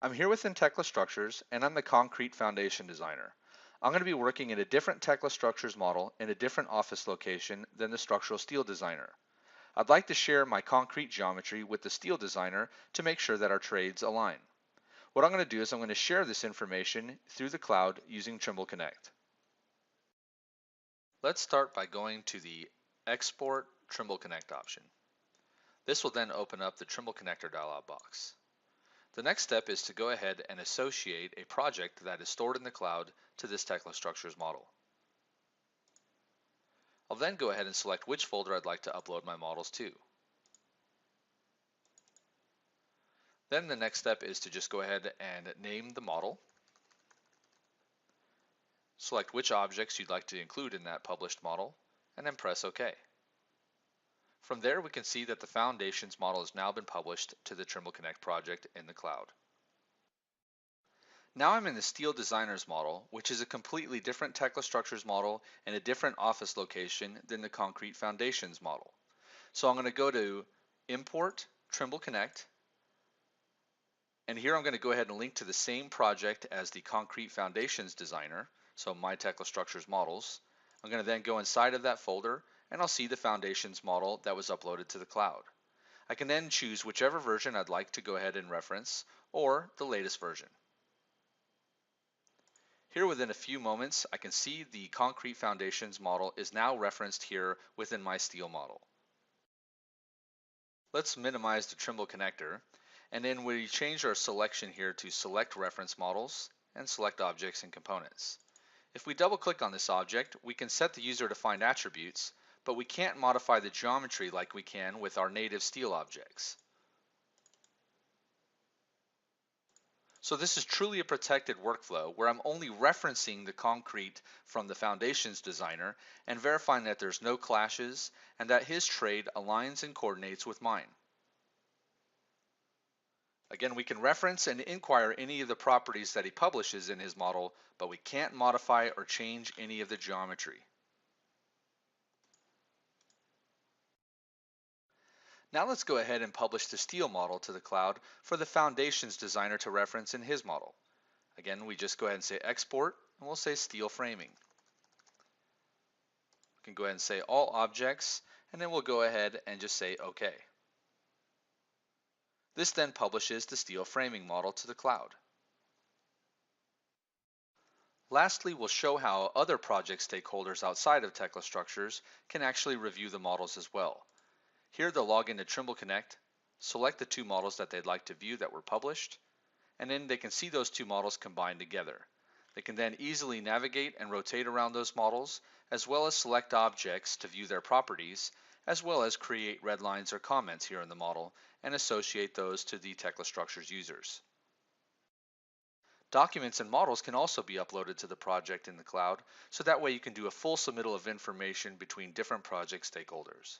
I'm here within Tekla Structures, and I'm the concrete foundation designer. I'm going to be working in a different Tekla Structures model in a different office location than the structural steel designer. I'd like to share my concrete geometry with the steel designer to make sure that our trades align. What I'm going to do is I'm going to share this information through the cloud using Trimble Connect. Let's start by going to the Export Trimble Connect option. This will then open up the Trimble Connector dialog box. The next step is to go ahead and associate a project that is stored in the cloud to this Tekla Structures model. I'll then go ahead and select which folder I'd like to upload my models to. Then the next step is to just go ahead and name the model, select which objects you'd like to include in that published model, and then press OK. From there, we can see that the Foundations model has now been published to the Trimble Connect project in the cloud. Now I'm in the Steel Designers model, which is a completely different Tekla Structures model and a different office location than the Concrete Foundations model. So I'm going to go to Import Trimble Connect, and here I'm going to go ahead and link to the same project as the Concrete Foundations designer, so my Tekla Structures models. I'm going to then go inside of that folder, and I'll see the Foundations model that was uploaded to the cloud. I can then choose whichever version I'd like to go ahead and reference, or the latest version. Here within a few moments, I can see the Concrete Foundations model is now referenced here within my steel model. Let's minimize the Trimble connector, and then we change our selection here to Select Reference Models and Select Objects and Components. If we double click on this object, we can set the user defined attributes, but we can't modify the geometry like we can with our native steel objects. So this is truly a protected workflow where I'm only referencing the concrete from the Foundations designer and verifying that there's no clashes and that his trade aligns and coordinates with mine. Again, we can reference and inquire any of the properties that he publishes in his model, but we can't modify or change any of the geometry. Now let's go ahead and publish the steel model to the cloud for the Foundations designer to reference in his model. Again, we just go ahead and say export, and we'll say steel framing. We can go ahead and say all objects, and then we'll go ahead and just say OK. This then publishes the steel framing model to the cloud. Lastly, we'll show how other project stakeholders outside of Tekla Structures can actually review the models as well. Here they'll log into Trimble Connect, select the two models that they'd like to view that were published, and then they can see those two models combined together. They can then easily navigate and rotate around those models, as well as select objects to view their properties, as well as create red lines or comments here in the model and associate those to the Tekla Structures users. Documents and models can also be uploaded to the project in the cloud, so that way you can do a full submittal of information between different project stakeholders.